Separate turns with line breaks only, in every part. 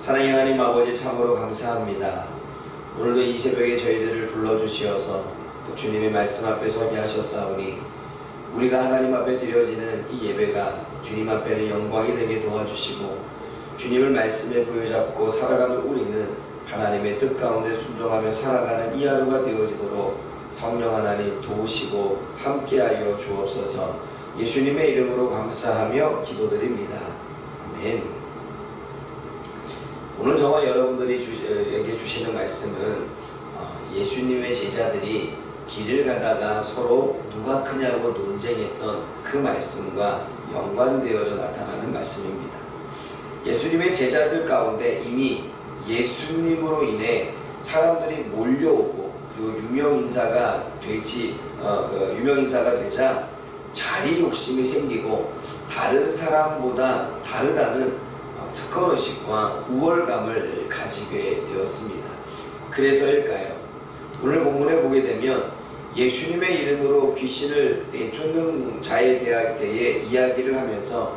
사랑의 하나님 아버지, 참으로 감사합니다. 오늘도 이 새벽에 저희들을 불러주시어서 또 주님의 말씀 앞에 서게 하셨사오니 우리가 하나님 앞에 드려지는 이 예배가 주님 앞에는 영광이 되게 도와주시고, 주님을 말씀에 부여잡고 살아가는 우리는 하나님의 뜻 가운데 순종하며 살아가는 이 하루가 되어지도록 성령 하나님 도우시고 함께하여 주옵소서. 예수님의 이름으로 감사하며 기도드립니다. 아멘. 오늘 저와 여러분들에게 주시는 말씀은 예수님의 제자들이 길을 가다가 서로 누가 크냐고 논쟁했던 그 말씀과 연관되어져 나타나는 말씀입니다. 예수님의 제자들 가운데 이미 예수님으로 인해 사람들이 몰려오고, 그리고 유명인사가 되자 자리 욕심이 생기고 다른 사람보다 다르다는 특권의식과 우월감을 가지게 되었습니다. 그래서일까요? 오늘 본문에 보게 되면 예수님의 이름으로 귀신을 내쫓는 자에 대해 이야기를 하면서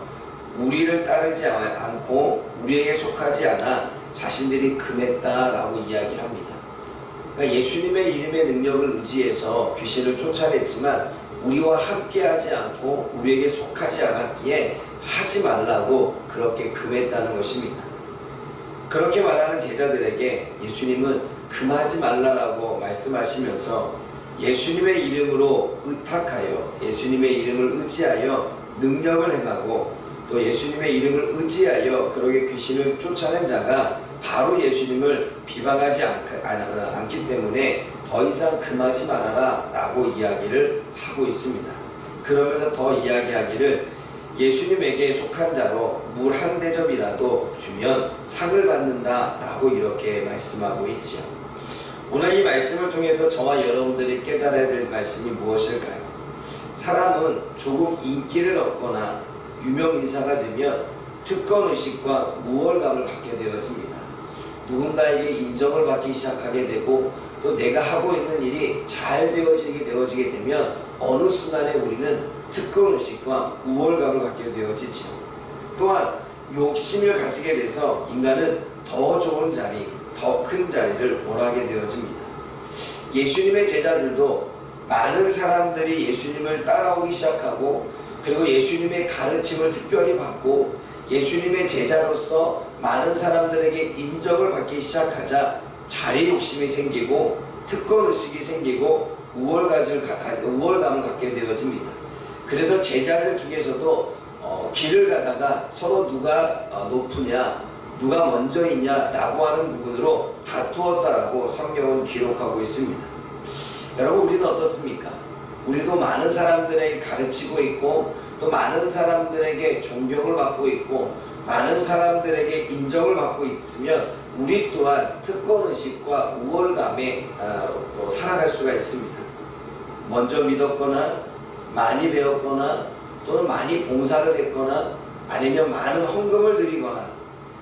우리를 따르지 않고 우리에게 속하지 않아 자신들이 금했다라고 이야기를 합니다. 그러니까 예수님의 이름의 능력을 의지해서 귀신을 쫓아냈지만 우리와 함께하지 않고 우리에게 속하지 않았기에 하지 말라고 그렇게 금했다는 것입니다. 그렇게 말하는 제자들에게 예수님은 금하지 말라라고 말씀하시면서 예수님의 이름으로 의탁하여 예수님의 이름을 의지하여 능력을 행하고, 또 예수님의 이름을 의지하여 그렇게 귀신을 쫓아낸 자가 바로 예수님을 비방하지 않기 때문에 더 이상 금하지 말아라 라고 이야기를 하고 있습니다. 그러면서 더 이야기하기를 예수님에게 속한 자로 물 한 대접이라도 주면 상을 받는다 라고 이렇게 말씀하고 있죠. 오늘 이 말씀을 통해서 저와 여러분들이 깨달아야 될 말씀이 무엇일까요? 사람은 조금 인기를 얻거나 유명인사가 되면 특권의식과 우월감을 갖게 되어집니다. 누군가에게 인정을 받기 시작하게 되고, 또 내가 하고 있는 일이 잘 되어지게 되면 어느 순간에 우리는 특권의식과 우월감을 갖게 되어지죠. 또한 욕심을 가지게 돼서 인간은 더 좋은 자리, 더 큰 자리를 원하게 되어집니다. 예수님의 제자들도 많은 사람들이 예수님을 따라오기 시작하고, 그리고 예수님의 가르침을 특별히 받고 예수님의 제자로서 많은 사람들에게 인정을 받기 시작하자 자리 욕심이 생기고 특권의식이 생기고 우월감을 갖게 되어집니다. 그래서 제자들 중에서도 길을 가다가 서로 누가 높으냐, 누가 먼저 있냐 라고 하는 부분으로 다투었다라고 성경은 기록하고 있습니다. 여러분, 우리는 어떻습니까? 우리도 많은 사람들에게 가르치고 있고, 또 많은 사람들에게 존경을 받고 있고, 많은 사람들에게 인정을 받고 있으면 우리 또한 특권의식과 우월감에 살아갈 수가 있습니다. 먼저 믿었거나 많이 배웠거나 또는 많이 봉사를 했거나 아니면 많은 헌금을 드리거나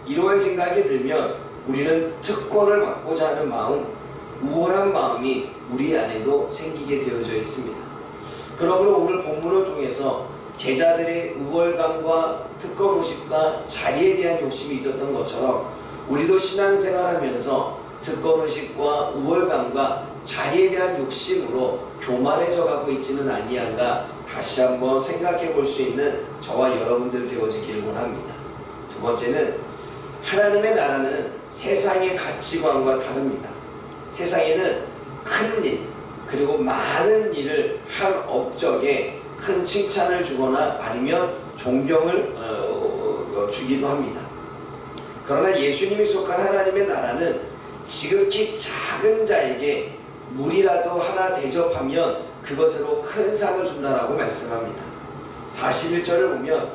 이러한 생각이 들면 우리는 특권을 받고자 하는 마음, 우월한 마음이 우리 안에도 생기게 되어져 있습니다. 그러므로 오늘 본문을 통해서 제자들의 우월감과 특권의식과 자리에 대한 욕심이 있었던 것처럼 우리도 신앙생활하면서 특권의식과 우월감과 자리에 대한 욕심으로 교만해져 가고 있지는 아니한가 다시 한번 생각해 볼 수 있는 저와 여러분들 되어지기를 원합니다. 두 번째는, 하나님의 나라는 세상의 가치관과 다릅니다. 세상에는 큰 일, 그리고 많은 일을 한 업적에 큰 칭찬을 주거나 아니면 존경을 주기도 합니다. 그러나 예수님이 속한 하나님의 나라는 지극히 작은 자에게 물이라도 하나 대접하면 그것으로 큰 상을 준다라고 말씀합니다. 41절을 보면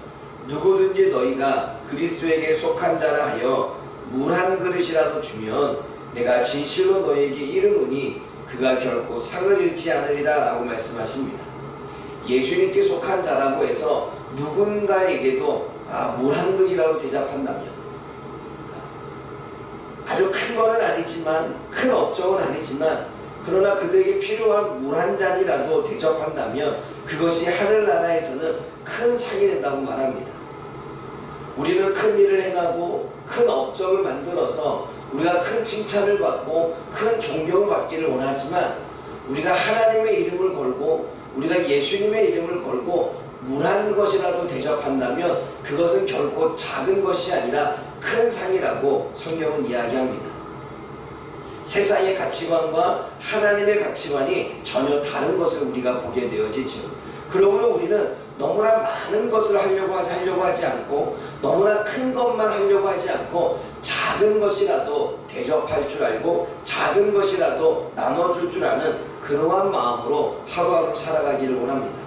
누구든지 너희가 그리스도에게 속한 자라 하여 물 한 그릇이라도 주면 내가 진실로 너희에게 이르노니 그가 결코 상을 잃지 않으리라 라고 말씀하십니다. 예수님께 속한 자라고 해서 누군가에게도 물 한 그릇이라도 대접한다면, 아주 큰 거는 아니지만, 큰 업적은 아니지만, 그러나 그들에게 필요한 물 한 잔이라도 대접한다면 그것이 하늘나라에서는 큰 상이 된다고 말합니다. 우리는 큰 일을 행하고 큰 업적을 만들어서 우리가 큰 칭찬을 받고 큰 존경을 받기를 원하지만, 우리가 하나님의 이름을 걸고 우리가 예수님의 이름을 걸고 문한 것이라도 대접한다면 그것은 결코 작은 것이 아니라 큰 상이라고 성경은 이야기합니다. 세상의 가치관과 하나님의 가치관이 전혀 다른 것을 우리가 보게 되어지죠. 그러므로 우리는 너무나 많은 것을 하려고 하지 않고, 너무나 큰 것만 하려고 하지 않고, 작은 것이라도 대접할 줄 알고 작은 것이라도 나눠줄 줄 아는 그러한 마음으로 하루하루 살아가기를 원합니다.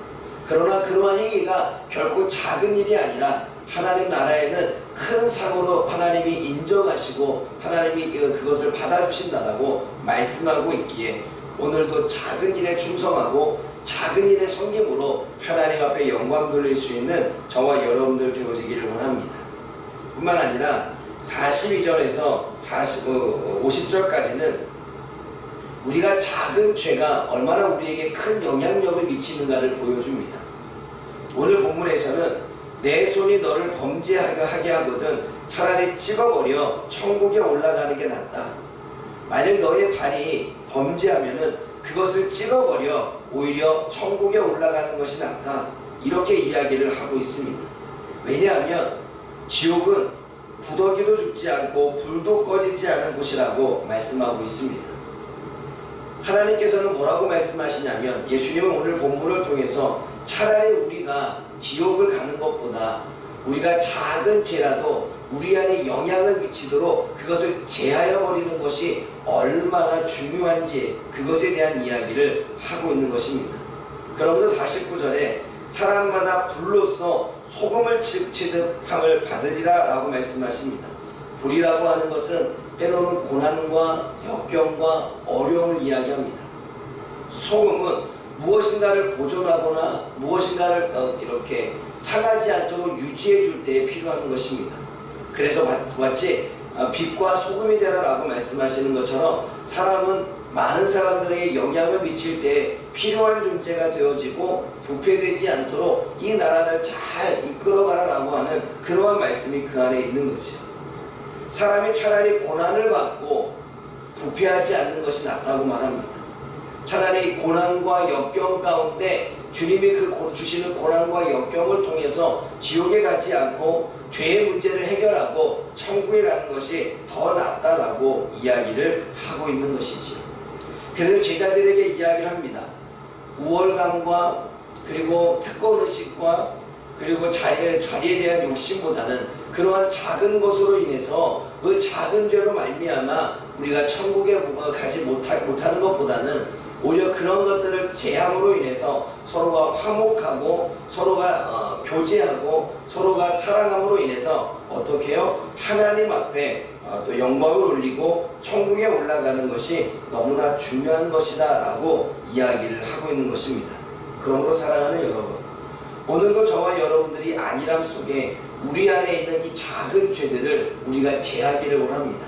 그러나 그러한 행위가 결코 작은 일이 아니라 하나님 나라에는 큰 상으로 하나님이 인정하시고 하나님이 그것을 받아주신다고 말씀하고 있기에, 오늘도 작은 일에 충성하고 작은 일의 섬김으로 하나님 앞에 영광 돌릴 수 있는 저와 여러분들 되어지기를 원합니다. 뿐만 아니라 42절에서 50절까지는 우리가 작은 죄가 얼마나 우리에게 큰 영향력을 미치는가를 보여줍니다. 오늘 본문에서는 내 손이 너를 범죄하게 하거든 차라리 찍어버려 천국에 올라가는 게 낫다. 만약 너의 발이 범죄하면은 그것을 찍어버려 오히려 천국에 올라가는 것이 낫다. 이렇게 이야기를 하고 있습니다. 왜냐하면 지옥은 구더기도 죽지 않고 불도 꺼지지 않은 곳이라고 말씀하고 있습니다. 하나님께서는 뭐라고 말씀하시냐면, 예수님은 오늘 본문을 통해서 차라리 우리가 지옥을 가는 것보다 우리가 작은 죄라도 우리 안에 영향을 미치도록 그것을 제하여 버리는 것이 얼마나 중요한지 그것에 대한 이야기를 하고 있는 것입니다. 그러면서 49절에 사람마다 불로써 소금을 치듯 함을 받으리라 라고 말씀하십니다. 불이라고 하는 것은 때로는 고난과 역경과 어려움을 이야기합니다. 소금은 무엇인가를 보존하거나 무엇인가를 이렇게 상하지 않도록 유지해 줄 때에 필요한 것입니다. 그래서 마치 빛과 소금이 되라 라고 말씀하시는 것처럼 사람은 많은 사람들에게 영향을 미칠 때 필요한 존재가 되어지고 부패되지 않도록 이 나라를 잘 이끌어가라 라고 하는 그러한 말씀이 그 안에 있는 거죠. 사람이 차라리 고난을 받고 부패하지 않는 것이 낫다고 말합니다. 차라리 고난과 역경 가운데 주님이 주시는 고난과 역경을 통해서 지옥에 가지 않고 죄의 문제를 해결하고 천국에 가는 것이 더 낫다라고 이야기를 하고 있는 것이지요. 그래서 제자들에게 이야기를 합니다. 우월감과 그리고 특권의식과 그리고 자리에 대한 욕심보다는 그러한 작은 것으로 인해서 그 작은 죄로 말미암아 우리가 천국에 가지 못하는 것보다는 오히려 그런 것들을 제함으로 인해서 서로가 화목하고 서로가 교제하고 서로가 사랑함으로 인해서 어떻게 해요? 하나님 앞에 또 영광을 올리고 천국에 올라가는 것이 너무나 중요한 것이다 라고 이야기를 하고 있는 것입니다. 그러므로 사랑하는 여러분, 오늘도 저와 여러분들이 안일함 속에 우리 안에 있는 이 작은 죄들을 우리가 제하기를 원합니다.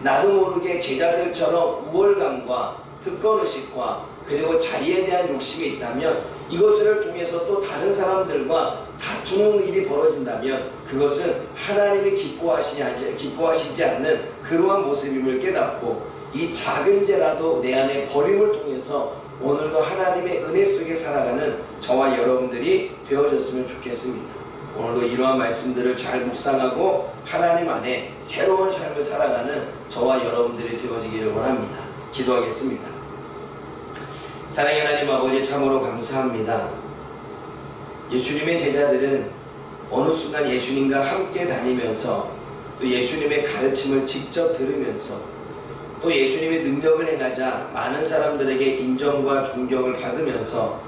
나도 모르게 제자들처럼 우월감과 특권의식과 그리고 자리에 대한 욕심이 있다면 이것을 통해서 또 다른 사람들과 다투는 일이 벌어진다면 그것은 하나님이 기뻐하시지 않는 그러한 모습임을 깨닫고 이 작은 죄라도 내 안에 버림을 통해서 오늘도 하나님의 은혜 속에 살아가는 저와 여러분들이 되어졌으면 좋겠습니다. 오늘도 이러한 말씀들을 잘 묵상하고 하나님 안에 새로운 삶을 살아가는 저와 여러분들이 되어지기를 원합니다. 기도하겠습니다. 사랑의 하나님 아버지, 참으로 감사합니다. 예수님의 제자들은 어느 순간 예수님과 함께 다니면서 또 예수님의 가르침을 직접 들으면서 또 예수님의 능력을 행하자 많은 사람들에게 인정과 존경을 받으면서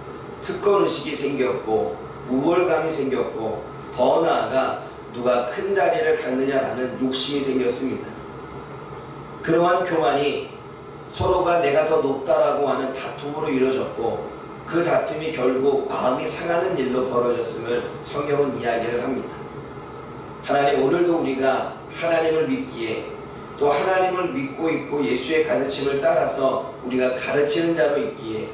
특권의식이 생겼고 우월감이 생겼고 더 나아가 누가 큰 자리를 갖느냐라는 욕심이 생겼습니다. 그러한 교만이 서로가 내가 더 높다라고 하는 다툼으로 이루어졌고 그 다툼이 결국 마음이 상하는 일로 벌어졌음을 성경은 이야기를 합니다. 하나님, 오늘도 우리가 하나님을 믿기에 또 하나님을 믿고 있고 예수의 가르침을 따라서 우리가 가르치는 자로 있기에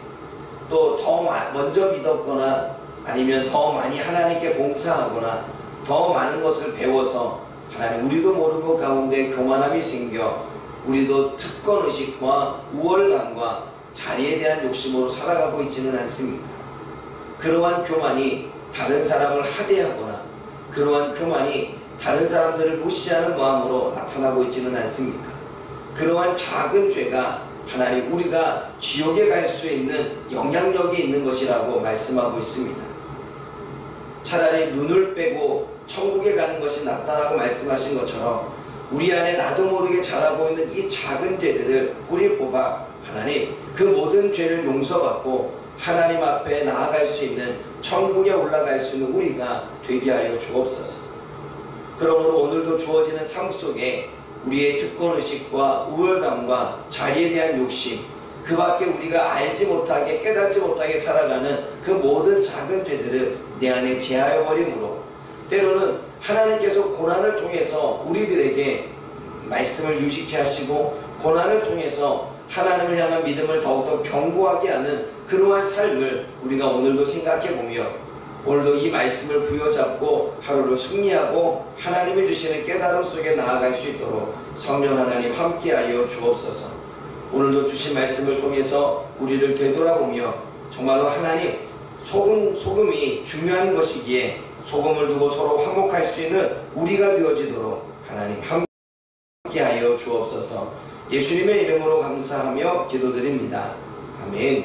또 더 먼저 믿었거나 아니면 더 많이 하나님께 봉사하거나 더 많은 것을 배워서 하나님 우리도 모르는 것 가운데 교만함이 생겨 우리도 특권의식과 우월감과 자리에 대한 욕심으로 살아가고 있지는 않습니다. 그러한 교만이 다른 사람을 하대하거나 그러한 교만이 다른 사람들을 무시하는 마음으로 나타나고 있지는 않습니까? 그러한 작은 죄가 하나님 우리가 지옥에 갈 수 있는 영향력이 있는 것이라고 말씀하고 있습니다. 차라리 눈을 빼고 천국에 가는 것이 낫다라고 말씀하신 것처럼 우리 안에 나도 모르게 자라고 있는 이 작은 죄들을 뿌리 뽑아 하나님 그 모든 죄를 용서받고 하나님 앞에 나아갈 수 있는 천국에 올라갈 수 있는 우리가 되게 하여 주옵소서. 그러므로 오늘도 주어지는 삶 속에 우리의 특권의식과 우월감과 자리에 대한 욕심, 그 밖에 우리가 알지 못하게 깨닫지 못하게 살아가는 그 모든 작은 죄들을 내 안에 제하여 버림으로 때로는 하나님께서 고난을 통해서 우리들에게 말씀을 유식케 하시고 고난을 통해서 하나님을 향한 믿음을 더욱더 견고하게 하는 그러한 삶을 우리가 오늘도 생각해 보며 오늘도 이 말씀을 부여잡고 하루를 승리하고 하나님이 주시는 깨달음 속에 나아갈 수 있도록 성령 하나님 함께하여 주옵소서. 오늘도 주신 말씀을 통해서 우리를 되돌아보며 정말로 하나님 소금이 중요한 것이기에 소금을 두고 서로 화목할 수 있는 우리가 되어지도록 하나님 함께하여 주옵소서. 예수님의 이름으로 감사하며 기도드립니다. 아멘.